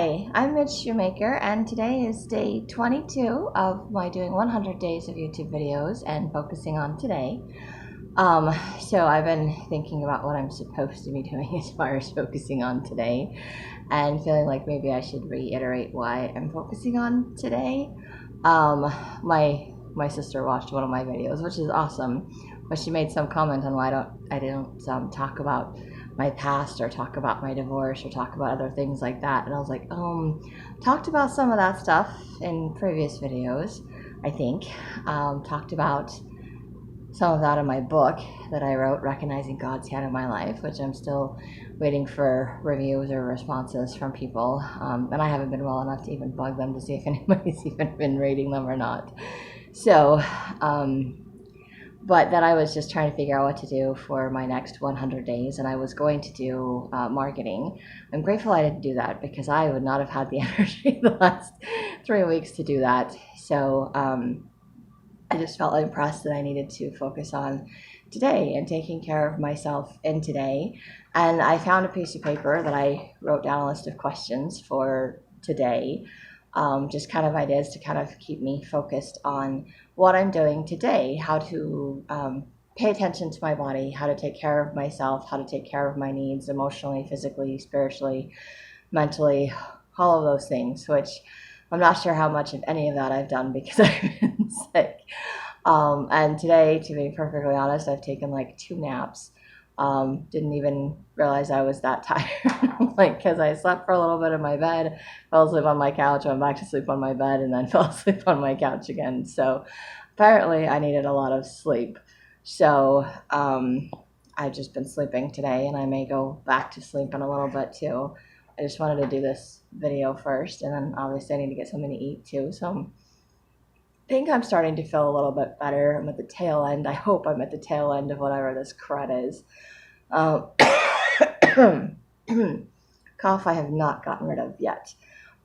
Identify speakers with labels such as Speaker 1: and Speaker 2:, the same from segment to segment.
Speaker 1: Hi, I'm Mitch Shoemaker, and today is day 22 of my doing 100 days of YouTube videos and focusing on today. So I've been thinking about what I'm supposed to be doing as far as focusing on today, and feeling like maybe I should reiterate why I'm focusing on today. My sister watched one of my videos, which is awesome, but she made some comment on why I didn't talk about my past or talk about my divorce or talk about other things like that. And I was like, talked about some of that stuff in previous videos, I think. Talked about some of that in my book that I wrote, Recognizing God's Hand in My Life, which I'm still waiting for reviews or responses from people. And I haven't been well enough to even bug them to see if anybody's even been reading them or not. So, but then I was just trying to figure out what to do for my next 100 days, and I was going to do marketing. I'm grateful I didn't do that because I would not have had the energy the last 3 weeks to do that. So I just felt impressed that I needed to focus on today and taking care of myself in today. And I found a piece of paper that I wrote down a list of questions for today, just kind of ideas to kind of keep me focused on what I'm doing today, how to pay attention to my body, how to take care of myself, how to take care of my needs emotionally, physically, spiritually, mentally, all of those things, which I'm not sure how much of any of that I've done because I've been sick. And today, to be perfectly honest, I've taken like 2 naps. Didn't even realize I was that tired, like, because I slept for a little bit in my bed, fell asleep on my couch, went back to sleep on my bed, and then fell asleep on my couch again. So apparently I needed a lot of sleep. So I've just been sleeping today, and I may go back to sleep in a little bit too. I just wanted to do this video first, and then obviously I need to get something to eat too. So I think I'm starting to feel a little bit better. I'm at the tail end. I hope I'm at the tail end of whatever this crud is. Cough I have not gotten rid of yet.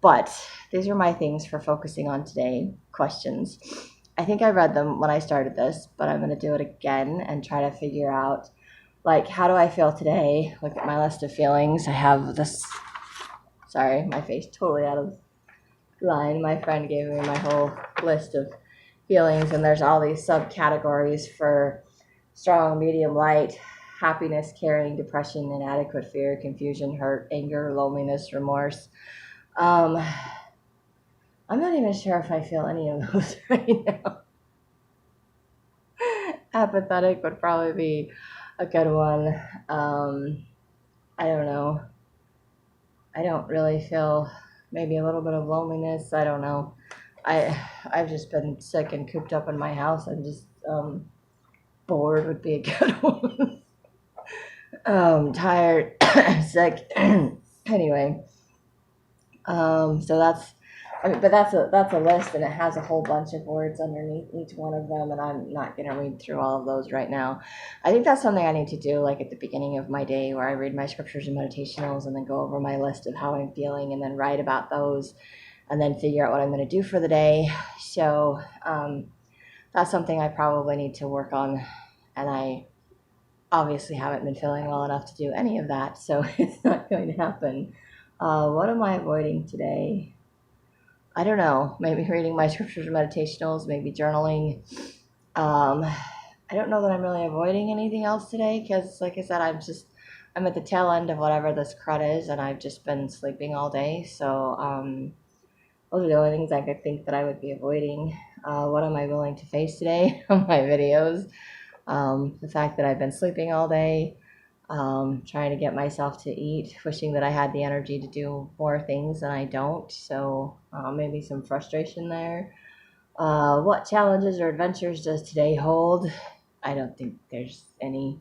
Speaker 1: But these are my things for focusing on today. Questions. I think I read them when I started this, but I'm going to do it again and try to figure out, like, how do I feel today? Look at my list of feelings. I have this. Sorry, my face totally out of line. My friend gave me my whole list of feelings, and there's all these subcategories for strong, medium, light, happiness, caring, depression, inadequate, fear, confusion, hurt, anger, loneliness, remorse. I'm not even sure if I feel any of those right now. Apathetic would probably be a good one. I don't know. I don't really feel, maybe a little bit of loneliness. I don't know. I've just been sick and cooped up in my house. I'm just bored would be a good one. Tired, sick. Anyway, so that's a list, and it has a whole bunch of words underneath each one of them, and I'm not gonna read through all of those right now. I think that's something I need to do, like at the beginning of my day, where I read my scriptures and meditationals, and then go over my list of how I'm feeling, and then write about those, and then figure out what I'm going to do for the day. So that's something I probably need to work on, and I obviously haven't been feeling well enough to do any of that, so it's not going to happen. What am I avoiding today? I don't know. Maybe reading my scriptures and meditationals, maybe journaling. I don't know that I'm really avoiding anything else today because, like I said, I'm at the tail end of whatever this crud is, and I've just been sleeping all day. So those are the only things I could think that I would be avoiding. What am I willing to face today on my videos? The fact that I've been sleeping all day, trying to get myself to eat, wishing that I had the energy to do more things and I don't. So maybe some frustration there. What challenges or adventures does today hold? I don't think there's any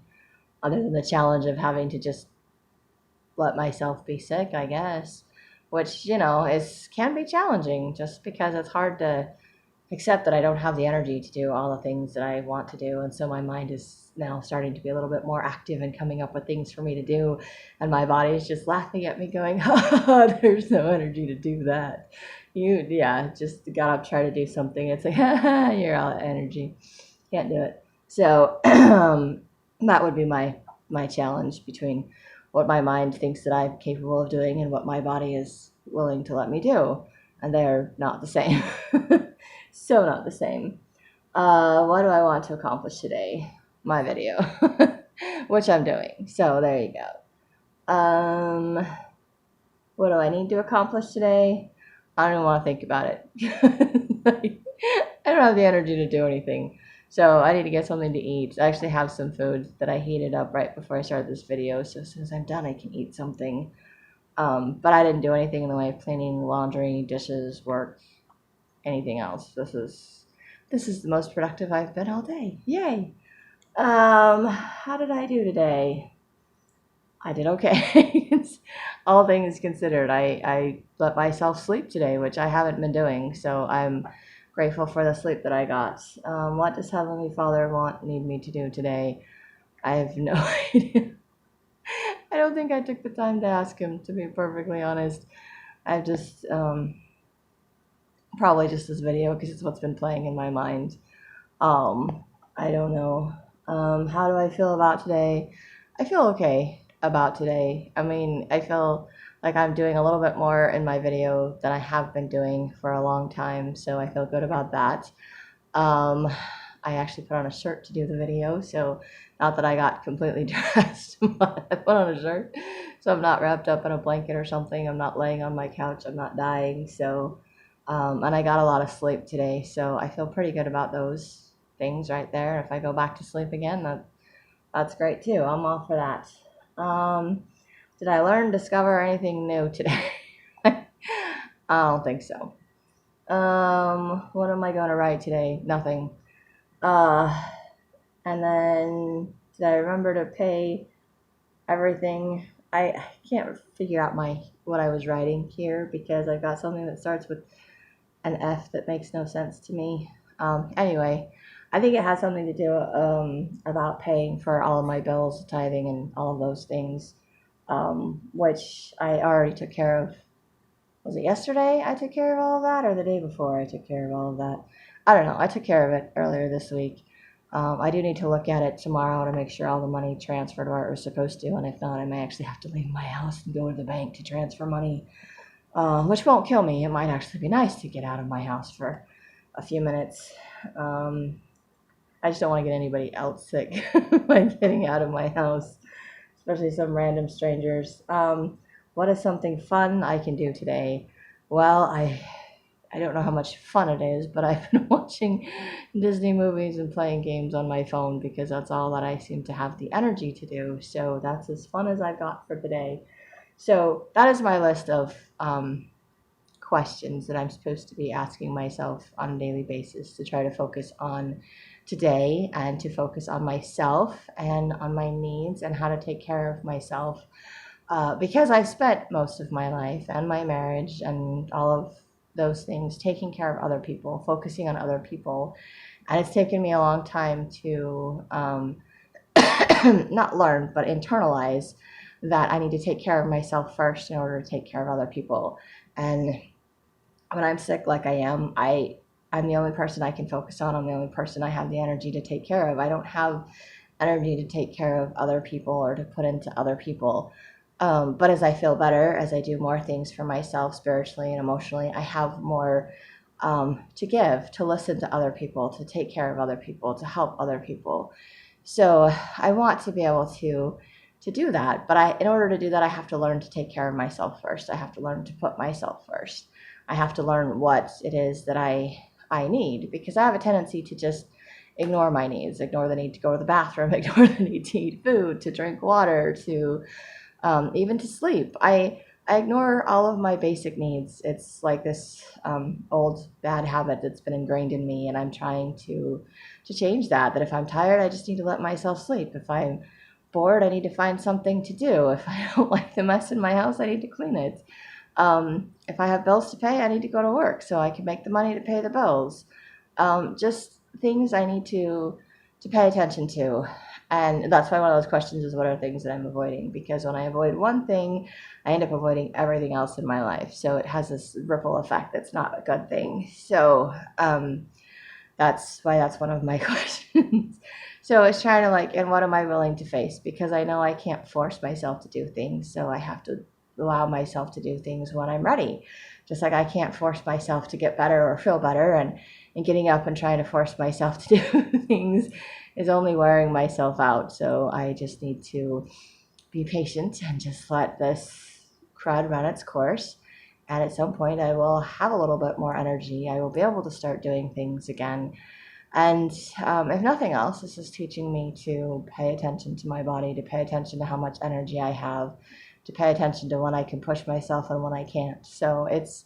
Speaker 1: other than the challenge of having to just let myself be sick, I guess, which, can be challenging just because it's hard to accept that I don't have the energy to do all the things that I want to do. And so my mind is now starting to be a little bit more active and coming up with things for me to do. And my body is just laughing at me going, oh, there's no energy to do that. Just got up, try to do something. It's like, you're out of energy. Can't do it. So that would be my challenge between what my mind thinks that I'm capable of doing and what my body is willing to let me do, and they're not the same. So not the same. What do I want to accomplish today? My video, which I'm doing. So there you go. What do I need to accomplish today? I don't even want to think about it. Like, I don't have the energy to do anything. So I need to get something to eat. I actually have some food that I heated up right before I started this video. So as soon as I'm done, I can eat something. But I didn't do anything in the way of cleaning, laundry, dishes, work, anything else. This is the most productive I've been all day. Yay! How did I do today? I did okay. All things considered. I let myself sleep today, which I haven't been doing, so I'm grateful for the sleep that I got. What does Heavenly Father need me to do today? I have no idea. I don't think I took the time to ask him, to be perfectly honest. I've just, probably just this video, because it's what's been playing in my mind. I don't know. How do I feel about today? I feel okay about today. I mean, I feel like I'm doing a little bit more in my video than I have been doing for a long time, so I feel good about that. I actually put on a shirt to do the video, so not that I got completely dressed, but I put on a shirt, so I'm not wrapped up in a blanket or something. I'm not laying on my couch. I'm not dying, so, and I got a lot of sleep today, so I feel pretty good about those things right there. If I go back to sleep again, that's great too. I'm all for that. Did I discover anything new today? I don't think so. What am I going to write today? Nothing. And then did I remember to pay everything? I can't figure out what I was writing here, because I've got something that starts with an F that makes no sense to me. Anyway, I think it has something to do about paying for all of my bills, tithing, and all of those things, which I already took care of. Was it yesterday I took care of all of that, or the day before I took care of all of that? I don't know. I took care of it earlier this week. I do need to look at it tomorrow to make sure all the money transferred where it was supposed to, and if not, I may actually have to leave my house and go to the bank to transfer money, which won't kill me. It might actually be nice to get out of my house for a few minutes. I just don't want to get anybody else sick by getting out of my house, especially some random strangers. What is something fun I can do today? Well, I don't know how much fun it is, but I've been watching Disney movies and playing games on my phone, because that's all that I seem to have the energy to do. So that's as fun as I've got for today. So that is my list of questions that I'm supposed to be asking myself on a daily basis, to try to focus on today and to focus on myself and on my needs and how to take care of myself. Because I've spent most of my life and my marriage and all of those things taking care of other people, focusing on other people. And it's taken me a long time to not learn, but internalize that I need to take care of myself first in order to take care of other people. And when I'm sick like I am, I'm the only person I can focus on. I'm the only person I have the energy to take care of. I don't have energy to take care of other people or to put into other people. But as I feel better, as I do more things for myself spiritually and emotionally, I have more to give, to listen to other people, to take care of other people, to help other people. So I want to be able to do that. But in order to do that, I have to learn to take care of myself first. I have to learn to put myself first. I have to learn what it is that I need, because I have a tendency to just ignore my needs, ignore the need to go to the bathroom, ignore the need to eat food, to drink water, to even to sleep. I ignore all of my basic needs. It's like this old bad habit that's been ingrained in me, and I'm trying to change that. That if I'm tired, I just need to let myself sleep. If I'm bored, I need to find something to do. If I don't like the mess in my house, I need to clean it. If I have bills to pay, I need to go to work so I can make the money to pay the bills. Just things I need to pay attention to. And that's why one of those questions is, what are things that I'm avoiding? Because when I avoid one thing, I end up avoiding everything else in my life. So it has this ripple effect that's not a good thing. So that's why that's one of my questions. So it's trying to and what am I willing to face? Because I know I can't force myself to do things. So I have to allow myself to do things when I'm ready. Just like I can't force myself to get better or feel better, and getting up and trying to force myself to do things is only wearing myself out. So I just need to be patient and just let this crud run its course. And at some point, I will have a little bit more energy. I will be able to start doing things again. And if nothing else, this is teaching me to pay attention to my body, to pay attention to how much energy I have, to pay attention to when I can push myself and when I can't. So it's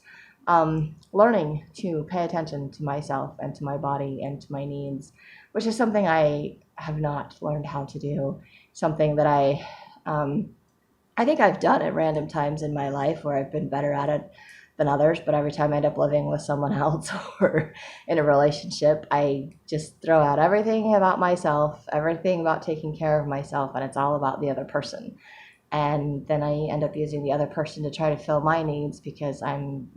Speaker 1: learning to pay attention to myself and to my body and to my needs, which is something I have not learned how to do, something that I think I've done at random times in my life where I've been better at it than others, but every time I end up living with someone else or in a relationship, I just throw out everything about myself, everything about taking care of myself, and it's all about the other person. And then I end up using the other person to try to fill my needs because I'm,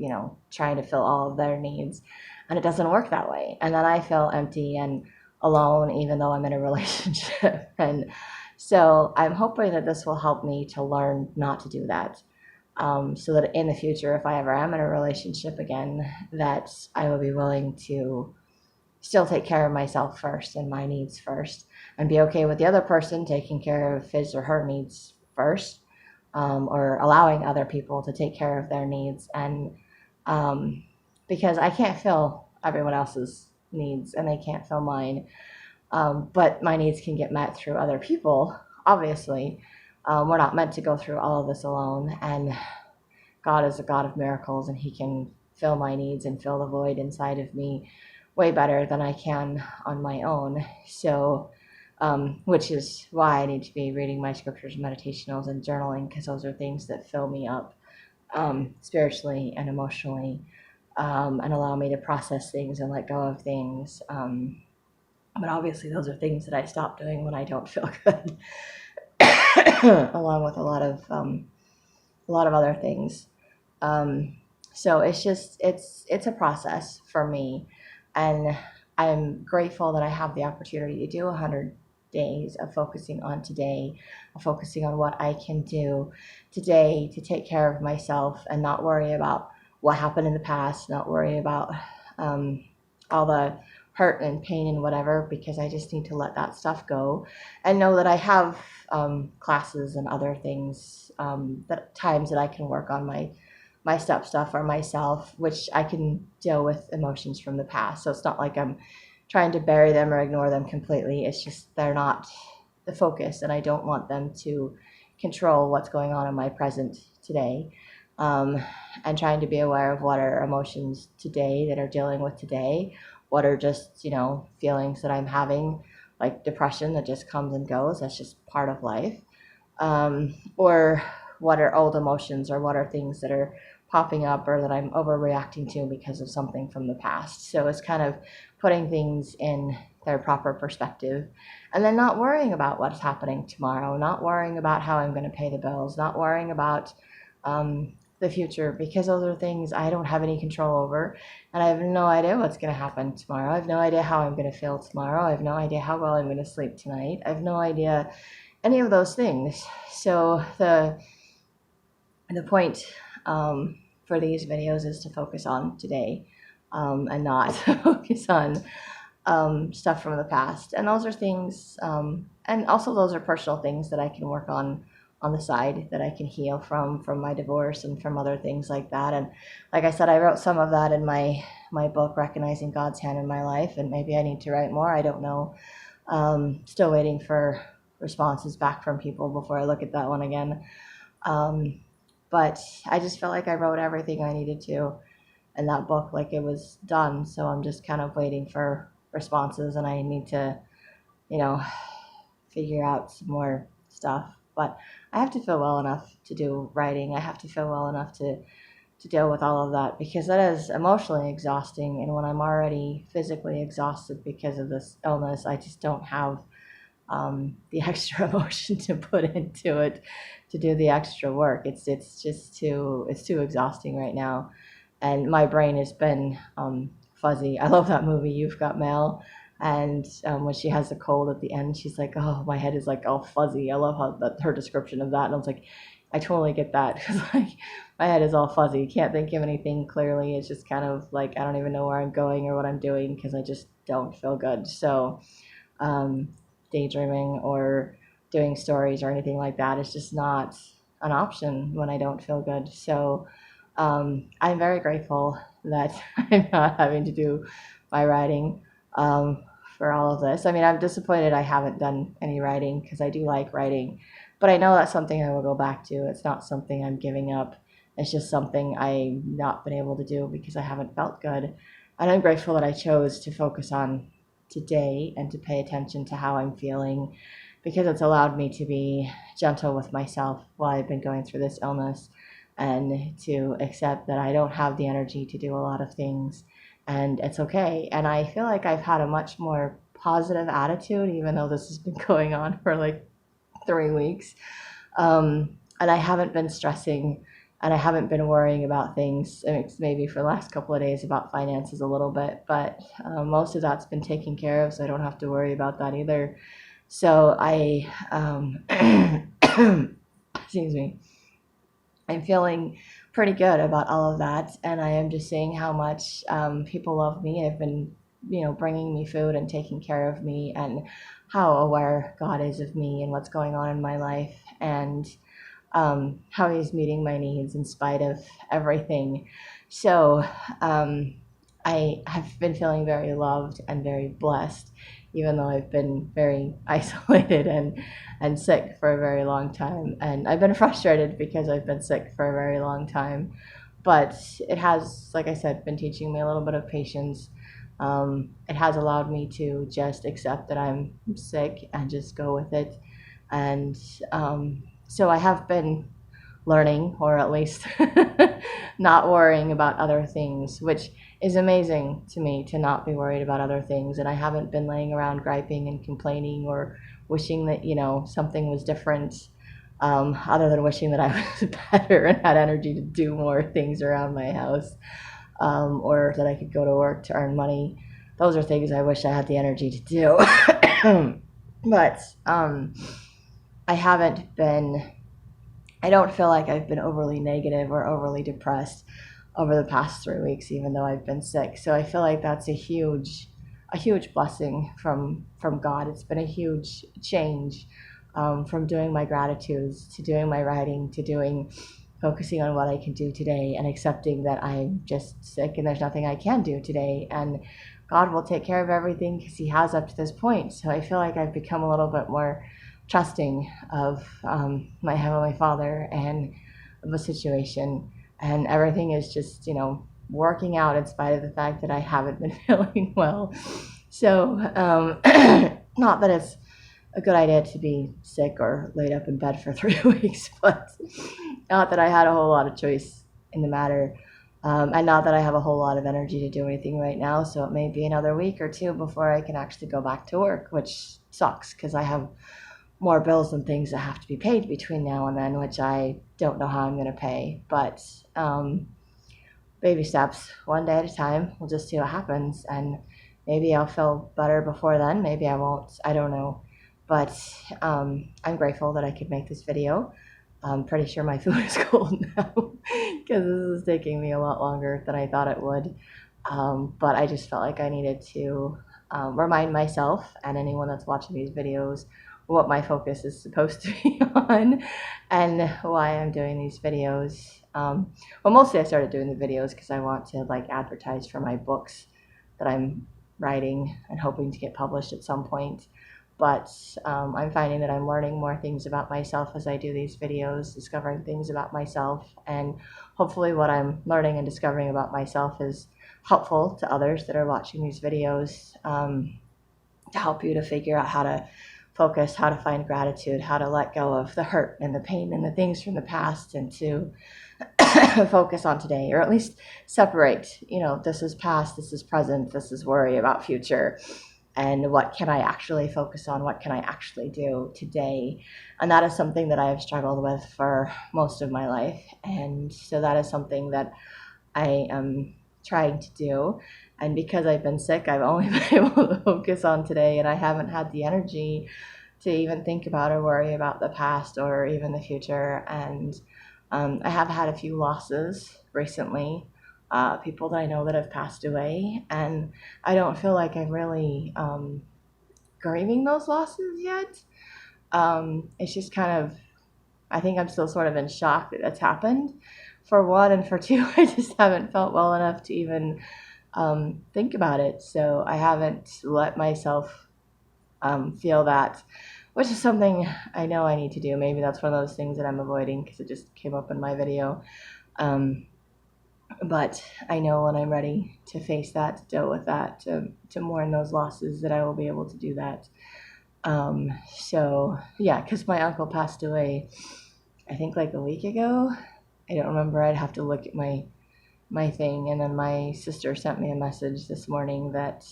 Speaker 1: trying to fill all of their needs. And it doesn't work that way. And then I feel empty and alone, even though I'm in a relationship. And so I'm hoping that this will help me to learn not to do that. So that in the future, if I ever am in a relationship again, that I will be willing to still take care of myself first and my needs first, and be okay with the other person taking care of his or her needs first, or allowing other people to take care of their needs. And because I can't fill everyone else's needs and they can't fill mine, but my needs can get met through other people, obviously. We're not meant to go through all of this alone, and God is a God of miracles, and He can fill my needs and fill the void inside of me way better than I can on my own. So, which is why I need to be reading my scriptures, meditationals, and journaling, because those are things that fill me up spiritually and emotionally, and allow me to process things and let go of things. But obviously, those are things that I stop doing when I don't feel good. Along with a lot of other things. So it's a process for me, and I'm grateful that I have the opportunity to do 100 days of focusing on today, of focusing on what I can do today to take care of myself and not worry about what happened in the past, not worry about all the hurt and pain and whatever, because I just need to let that stuff go and know that I have classes and other things, that times that I can work on my step stuff or myself, which I can deal with emotions from the past. So it's not like I'm trying to bury them or ignore them completely. It's just they're not the focus, and I don't want them to control what's going on in my present today. And trying to be aware of what are emotions today that are dealing with today, what are just, feelings that I'm having, like depression that just comes and goes. That's just part of life. Or what are old emotions, or what are things that are popping up or that I'm overreacting to because of something from the past. So it's kind of putting things in their proper perspective, and then not worrying about what's happening tomorrow, not worrying about how I'm going to pay the bills, not worrying about the future, because those are things I don't have any control over, and I have no idea what's going to happen tomorrow. I have no idea how I'm going to feel tomorrow. I have no idea how well I'm going to sleep tonight. I have no idea any of those things. So the point for these videos is to focus on today, and not focus on stuff from the past. And those are things, and also those are personal things that I can work on the side, that I can heal from my divorce and from other things like that. And like I said, I wrote some of that in my book, Recognizing God's Hand in My Life, and maybe I need to write more. I don't know. Still waiting for responses back from people before I look at that one again. But I just felt like I wrote everything I needed to in that book, like it was done. So I'm just kind of waiting for responses, and I need to, figure out some more stuff. But I have to feel well enough to do writing. I have to feel well enough to deal with all of that, because that is emotionally exhausting. And when I'm already physically exhausted because of this illness, I just don't have the extra emotion to put into it, to do the extra work. It's too exhausting right now, and my brain has been fuzzy. I love that movie, You've Got Mail. And when she has a cold at the end, she's like, "Oh, my head is like all fuzzy." I love how her description of that. And I was like, I totally get that because like my head is all fuzzy. Can't think of anything clearly. It's just kind of like I don't even know where I'm going or what I'm doing because I just don't feel good. So um, daydreaming or doing stories or anything like that is just not an option when I don't feel good. So I'm very grateful that I'm not having to do my writing um, for all of this. I mean, I'm disappointed I haven't done any writing because I do like writing, but I know that's something I will go back to. It's not something I'm giving up. It's just something I've not been able to do because I haven't felt good. And I'm grateful that I chose to focus on today and to pay attention to how I'm feeling because it's allowed me to be gentle with myself while I've been going through this illness and to accept that I don't have the energy to do a lot of things and it's okay. And I feel like I've had a much more positive attitude, even though this has been going on for like 3 weeks. And I haven't been stressing and I haven't been worrying about things. I mean, maybe for the last couple of days about finances a little bit, but most of that's been taken care of, so I don't have to worry about that either. So excuse me, I'm feeling pretty good about all of that, and I am just seeing how much people love me. I've been, bringing me food and taking care of me, and how aware God is of me and what's going on in my life, and how He's meeting my needs in spite of everything. So I have been feeling very loved and very blessed, even though I've been very isolated and sick for a very long time. And I've been frustrated because I've been sick for a very long time. But it has, like I said, been teaching me a little bit of patience. It has allowed me to just accept that I'm sick and just go with it. And so I have been learning, or at least not worrying about other things, which is amazing to me to not be worried about other things. And I haven't been laying around griping and complaining or wishing that, something was different, other than wishing that I was better and had energy to do more things around my house, or that I could go to work to earn money. Those are things I wish I had the energy to do. But I haven't been I don't feel like I've been overly negative or overly depressed over the past 3 weeks, even though I've been sick. So I feel like that's a huge blessing from God. It's been a huge change from doing my gratitudes to doing my writing to focusing on what I can do today and accepting that I'm just sick and there's nothing I can do today. And God will take care of everything because He has up to this point. So I feel like I've become a little bit more trusting of my Heavenly Father and of the situation. And everything is just, working out in spite of the fact that I haven't been feeling well. So, not that it's a good idea to be sick or laid up in bed for 3 weeks, but not that I had a whole lot of choice in the matter. And not that I have a whole lot of energy to do anything right now, so it may be another week or two before I can actually go back to work, which sucks because I have more bills and things that have to be paid between now and then, which I don't know how I'm going to pay. But baby steps, one day at a time. We'll just see what happens. And maybe I'll feel better before then. Maybe I won't. I don't know. But I'm grateful that I could make this video. I'm pretty sure my food is cold now because this is taking me a lot longer than I thought it would. But I just felt like I needed to remind myself and anyone that's watching these videos what my focus is supposed to be on and why I'm doing these videos. Well, mostly I started doing the videos because I want to advertise for my books that I'm writing and hoping to get published at some point. But I'm finding that I'm learning more things about myself as I do these videos, discovering things about myself, and hopefully what I'm learning and discovering about myself is helpful to others that are watching these videos, to help you to figure out how to focus, how to find gratitude, how to let go of the hurt and the pain and the things from the past and to focus on today, or at least separate, this is past, this is present, this is worry about future, and what can I actually focus on, what can I actually do today. And that is something that I have struggled with for most of my life, and so that is something that I am trying to do. And because I've been sick, I've only been able to focus on today, and I haven't had the energy to even think about or worry about the past or even the future. And I have had a few losses recently, people that I know that have passed away, and I don't feel like I'm really grieving those losses yet. It's just kind of, I think I'm still sort of in shock that that's happened, for one, and for two, I just haven't felt well enough to even think about it. So I haven't let myself feel that, which is something I know I need to do. Maybe that's one of those things that I'm avoiding because it just came up in my video. Um, but I know when I'm ready to face that, to deal with that, to mourn those losses, that I will be able to do that. So yeah, because my uncle passed away, I think like a week ago. I don't remember. I'd have to look at my thing. And then my sister sent me a message this morning that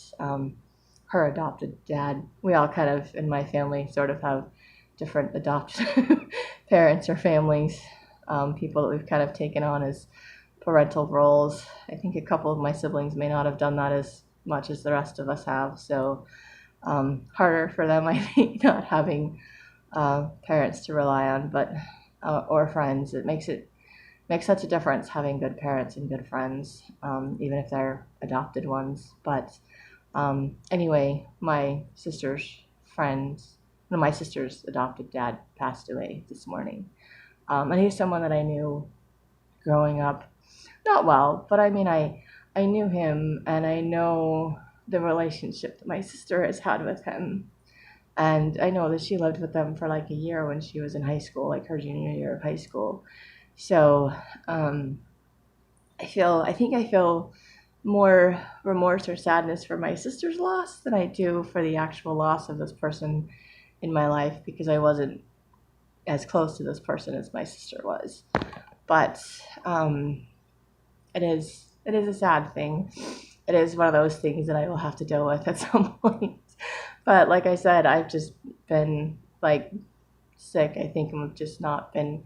Speaker 1: her adopted dad. We all kind of in my family sort of have different adopted parents or families, people that we've kind of taken on as parental roles. I think a couple of my siblings may not have done that as much as the rest of us have. So harder for them, I think, not having parents to rely on, but or friends. It makes such a difference having good parents and good friends, even if they're adopted ones. But anyway, my sister's friends, no, my sister's adopted dad passed away this morning, and he's someone that I knew growing up, not well, but I mean, I knew him, and I know the relationship that my sister has had with him. And I know that she lived with them for like a year when she was in high school, like her junior year of high school. So um, I feel more remorse or sadness for my sister's loss than I do for the actual loss of this person in my life, because I wasn't as close to this person as my sister was. But it is a sad thing. It is one of those things that I will have to deal with at some point. But like I said, I've just been like sick. I think I've just not been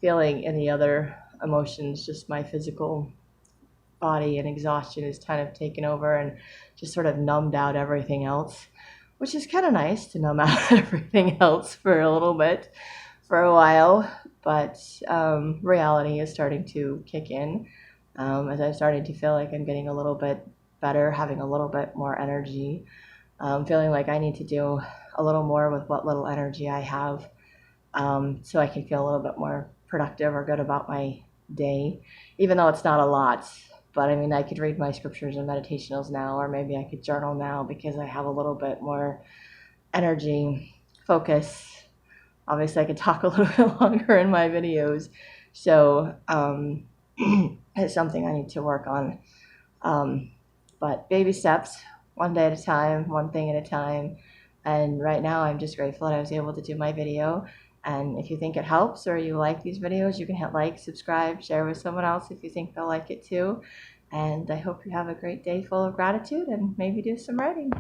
Speaker 1: feeling any other emotions. Just my physical body and exhaustion has kind of taken over and just sort of numbed out everything else, which is kind of nice to numb out everything else for a little bit, for a while. But reality is starting to kick in, as I'm starting to feel like I'm getting a little bit better, having a little bit more energy, feeling like I need to do a little more with what little energy I have, so I can feel a little bit more productive or good about my day, even though it's not a lot. But I mean, I could read my scriptures and meditationals now, or maybe I could journal now because I have a little bit more energy, focus. Obviously, I could talk a little bit longer in my videos. So it's something I need to work on. But baby steps, one day at a time, one thing at a time. And right now, I'm just grateful that I was able to do my video. And if you think it helps or you like these videos, you can hit like, subscribe, share with someone else if you think they'll like it too. And I hope you have a great day full of gratitude and maybe do some writing.